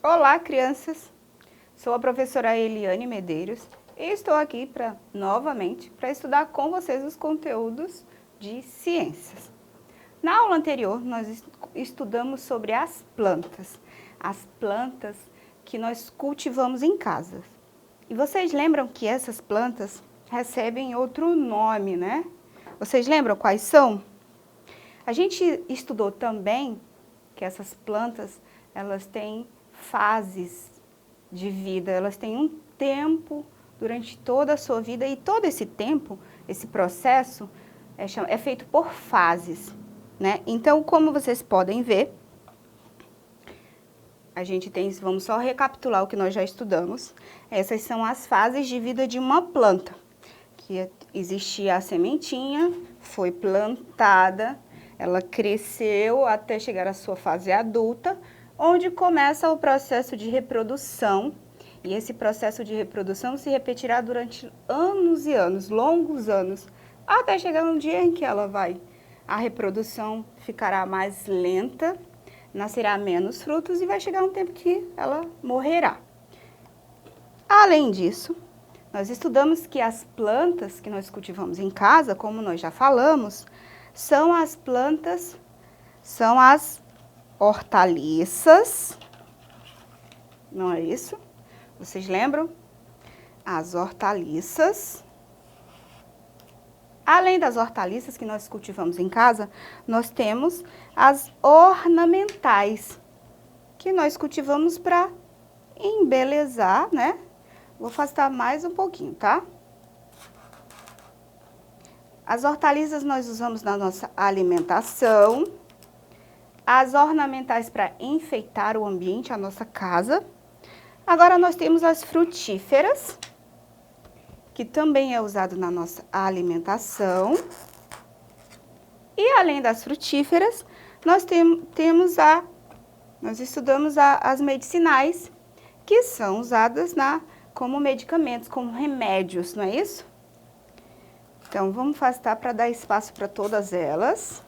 Olá, crianças! Sou a professora Eliane Medeiros e estou aqui novamente para estudar com vocês os conteúdos de ciências. Na aula anterior, nós estudamos sobre as plantas que nós cultivamos em casa. E vocês lembram que essas plantas recebem outro nome, né? Vocês lembram quais são? A gente estudou também que essas plantas, elas têm fases de vida, elas têm um tempo durante toda a sua vida e todo esse tempo, esse processo é feito por fases, né? Então, como vocês podem ver, vamos só recapitular o que nós já estudamos. Essas são as fases de vida de uma planta, que existia a sementinha, foi plantada, ela cresceu até chegar à sua fase adulta, onde começa o processo de reprodução, e esse processo de reprodução se repetirá durante anos e anos, longos anos, até chegar um dia em que a reprodução ficará mais lenta, nascerá menos frutos e vai chegar um tempo que ela morrerá. Além disso, nós estudamos que as plantas que nós cultivamos em casa, como nós já falamos, são as hortaliças, não é isso? Vocês lembram? As hortaliças. Além das hortaliças que nós cultivamos em casa, nós temos as ornamentais, que nós cultivamos para embelezar, né? Vou afastar mais um pouquinho, tá? As hortaliças nós usamos na nossa alimentação. As ornamentais para enfeitar o ambiente, a nossa casa. Agora nós temos as frutíferas, que também é usado na nossa alimentação. E além das frutíferas, nós estudamos as medicinais, que são usadas como medicamentos, como remédios, não é isso? Então, vamos afastar para dar espaço para todas elas.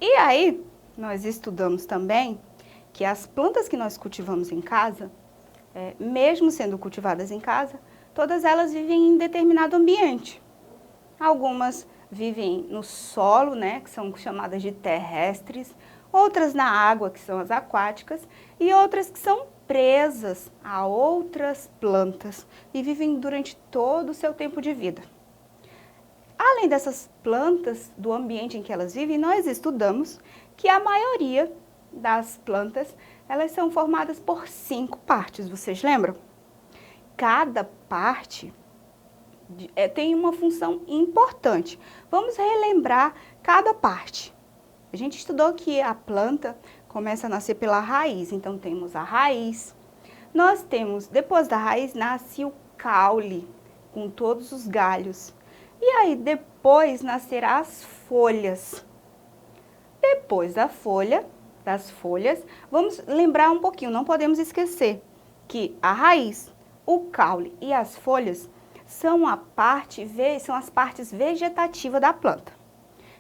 E aí, nós estudamos também que as plantas que nós cultivamos em casa, mesmo sendo cultivadas em casa, todas elas vivem em determinado ambiente. Algumas vivem no solo, né, que são chamadas de terrestres, outras na água, que são as aquáticas, e outras que são presas a outras plantas e vivem durante todo o seu tempo de vida. Além dessas plantas, do ambiente em que elas vivem, nós estudamos que a maioria das plantas, elas são formadas por 5 partes, vocês lembram? Cada parte tem uma função importante. Vamos relembrar cada parte. A gente estudou que a planta começa a nascer pela raiz, então temos a raiz. Nós temos, depois da raiz, nasce o caule, com todos os galhos. E aí, depois nascerá as folhas. Depois das folhas, vamos lembrar um pouquinho, não podemos esquecer que a raiz, o caule e as folhas são as partes vegetativas da planta.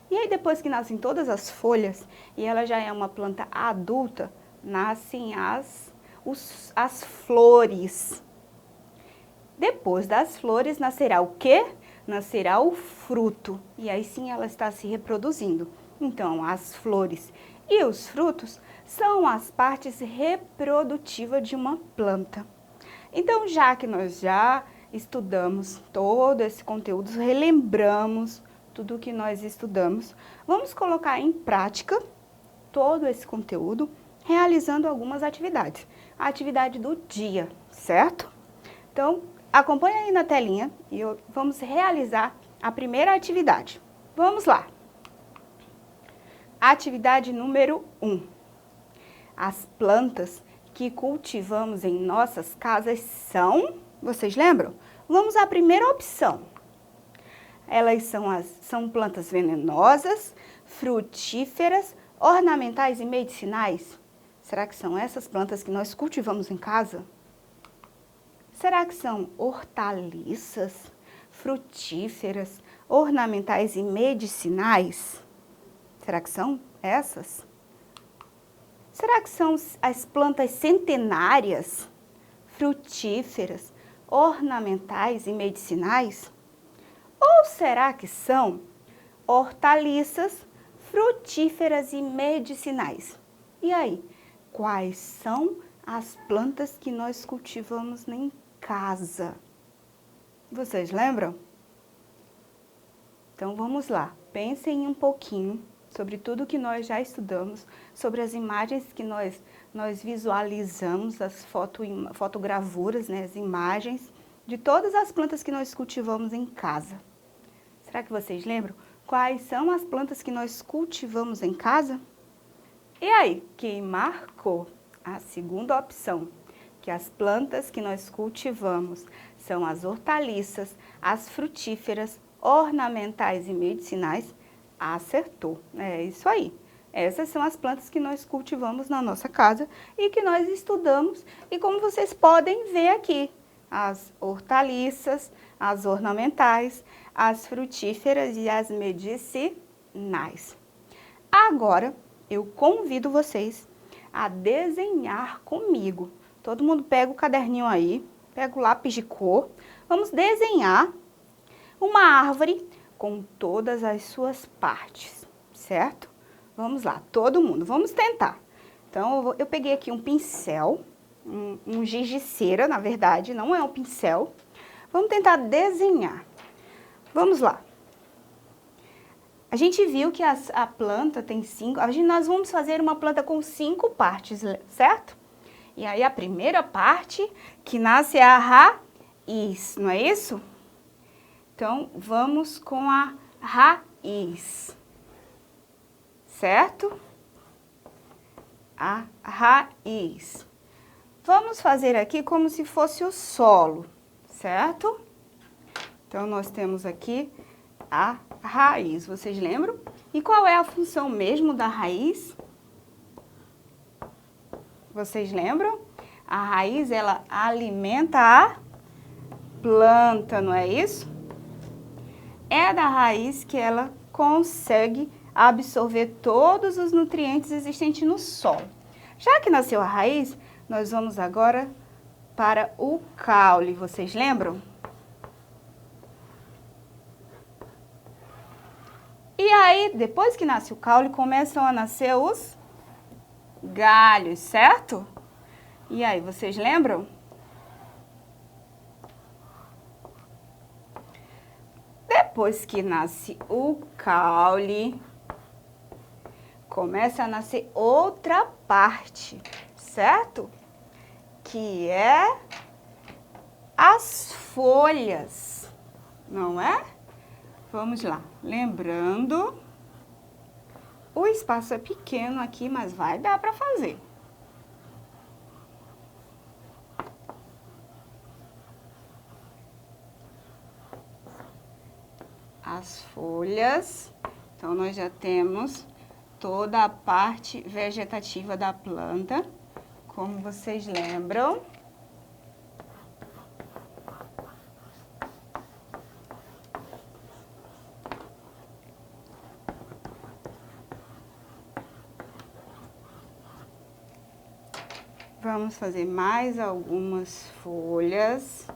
E aí, depois que nascem todas as folhas, e ela já é uma planta adulta, nascem as flores. Depois das flores, nascerá o quê? Nascerá o fruto. E aí sim ela está se reproduzindo. Então, as flores e os frutos são as partes reprodutivas de uma planta. Então, já que nós já estudamos todo esse conteúdo, relembramos tudo o que nós estudamos, vamos colocar em prática todo esse conteúdo, realizando algumas atividades. A atividade do dia, certo? Então, acompanha aí na telinha e vamos realizar a primeira atividade. Vamos lá! Atividade número 1. As plantas que cultivamos em nossas casas são... Vocês lembram? Vamos à primeira opção. Elas são plantas venenosas, frutíferas, ornamentais e medicinais. Será que são essas plantas que nós cultivamos em casa? Será que são hortaliças, frutíferas, ornamentais e medicinais? Será que são essas? Será que são as plantas centenárias, frutíferas, ornamentais e medicinais? Ou será que são hortaliças, frutíferas e medicinais? E aí, quais são as plantas que nós cultivamos em casa? Vocês lembram? Então vamos lá, pensem um pouquinho sobre tudo que nós já estudamos, sobre as imagens que nós visualizamos, as fotogravuras, né, as imagens de todas as plantas que nós cultivamos em casa. Será que vocês lembram quais são as plantas que nós cultivamos em casa? E aí, quem marcou a segunda opção, que as plantas que nós cultivamos são as hortaliças, as frutíferas, ornamentais e medicinais, acertou. É isso aí. Essas são as plantas que nós cultivamos na nossa casa e que nós estudamos. E como vocês podem ver aqui, as hortaliças, as ornamentais, as frutíferas e as medicinais. Agora, eu convido vocês a desenhar comigo. Todo mundo pega o caderninho aí, pega o lápis de cor. Vamos desenhar uma árvore com todas as suas partes, certo? Vamos lá, todo mundo, vamos tentar. Então, eu peguei aqui um pincel, um giz de cera, na verdade, não é um pincel. Vamos tentar desenhar. Vamos lá. A gente viu que a planta tem 5, nós vamos fazer uma planta com 5 partes, certo? E aí a primeira parte que nasce é a raiz, não é isso? Então, vamos com a raiz, certo? A raiz. Vamos fazer aqui como se fosse o solo, certo? Então, nós temos aqui a raiz, vocês lembram? E qual é a função mesmo da raiz? Vocês lembram? A raiz, ela alimenta a planta, não é isso? É da raiz que ela consegue absorver todos os nutrientes existentes no solo. Já que nasceu a raiz, nós vamos agora para o caule, vocês lembram? E aí, depois que nasce o caule, começam a nascer os galhos, certo? E aí, vocês lembram? Depois que nasce o caule, começa a nascer outra parte, certo? Que é as folhas, não é? Vamos lá, lembrando, o espaço é pequeno aqui, mas vai dar para fazer. As folhas, então nós já temos toda a parte vegetativa da planta, como vocês lembram. Vamos fazer mais algumas folhas.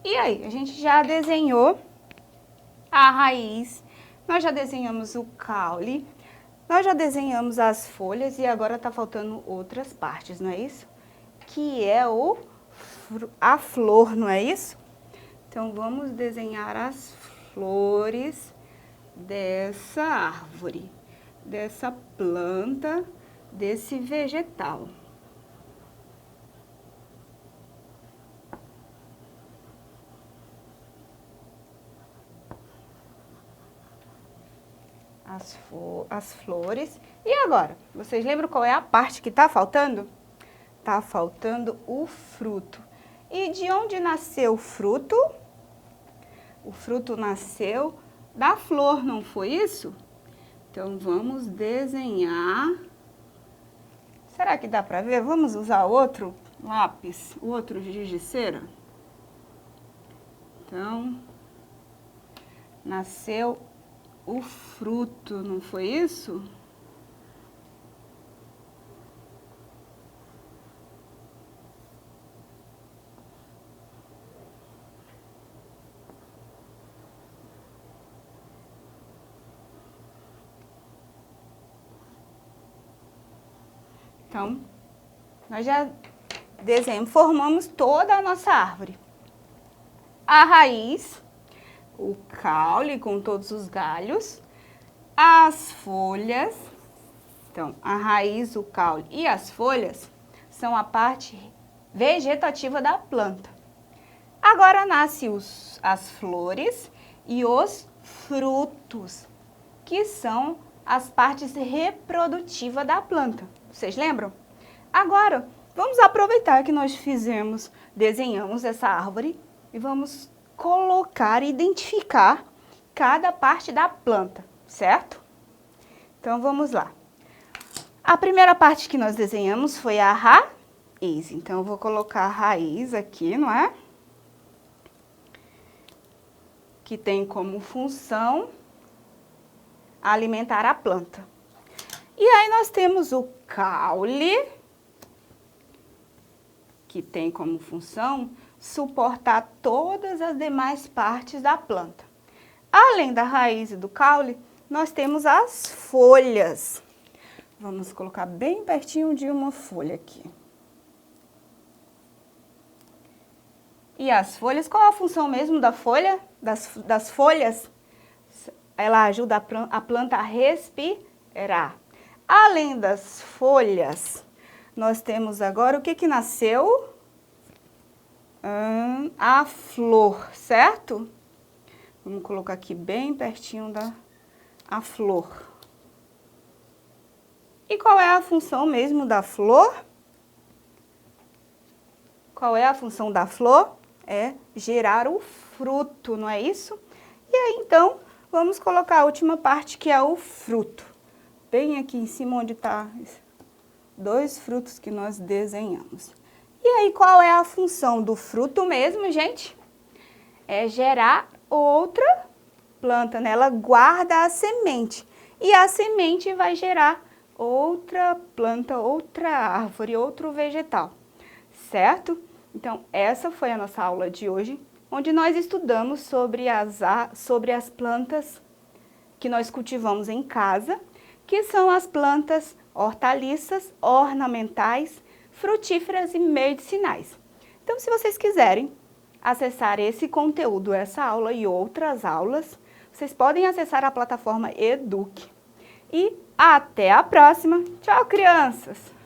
E aí, a gente já desenhou a raiz, nós já desenhamos o caule, nós já desenhamos as folhas e agora tá faltando outras partes, não é isso? Que é a flor, não é isso? Então, vamos desenhar as flores dessa árvore, dessa planta, desse vegetal. As flores. E agora, vocês lembram qual é a parte que está faltando? Está faltando o fruto. E de onde nasceu o fruto? O fruto nasceu da flor, não foi isso? Então, vamos desenhar. Será que dá para ver? Vamos usar outro lápis, o outro giz de cera? Então, nasceu o fruto, não foi isso? Então, nós já formamos toda a nossa árvore. A raiz, o caule com todos os galhos, as folhas. Então, a raiz, o caule e as folhas são a parte vegetativa da planta. Agora nascem as flores e os frutos, que são as partes reprodutivas da planta. Vocês lembram? Agora, vamos aproveitar que nós desenhamos essa árvore e vamos colocar e identificar cada parte da planta, certo? Então, vamos lá. A primeira parte que nós desenhamos foi a raiz. Então, eu vou colocar a raiz aqui, não é? Que tem como função alimentar a planta. E aí nós temos o caule, que tem como função suportar todas as demais partes da planta. Além da raiz e do caule, nós temos as folhas. Vamos colocar bem pertinho de uma folha aqui. E as folhas, qual a função mesmo da folha? Das folhas? Ela ajuda a planta a respirar. Além das folhas, nós temos agora o que nasceu? A flor, certo? Vamos colocar aqui bem pertinho a flor. E qual é a função mesmo da flor? Qual é a função da flor? É gerar o fruto, não é isso? E aí, então, vamos colocar a última parte, que é o fruto. Bem aqui em cima, onde tá dois frutos que nós desenhamos. E aí, qual é a função do fruto mesmo, gente? É gerar outra planta, né? Ela guarda a semente. E a semente vai gerar outra planta, outra árvore, outro vegetal, certo? Então, essa foi a nossa aula de hoje, onde nós estudamos sobre as plantas que nós cultivamos em casa, que são as plantas hortaliças, ornamentais, frutíferas e medicinais. Então, se vocês quiserem acessar esse conteúdo, essa aula e outras aulas, vocês podem acessar a plataforma Eduque. E até a próxima. Tchau, crianças!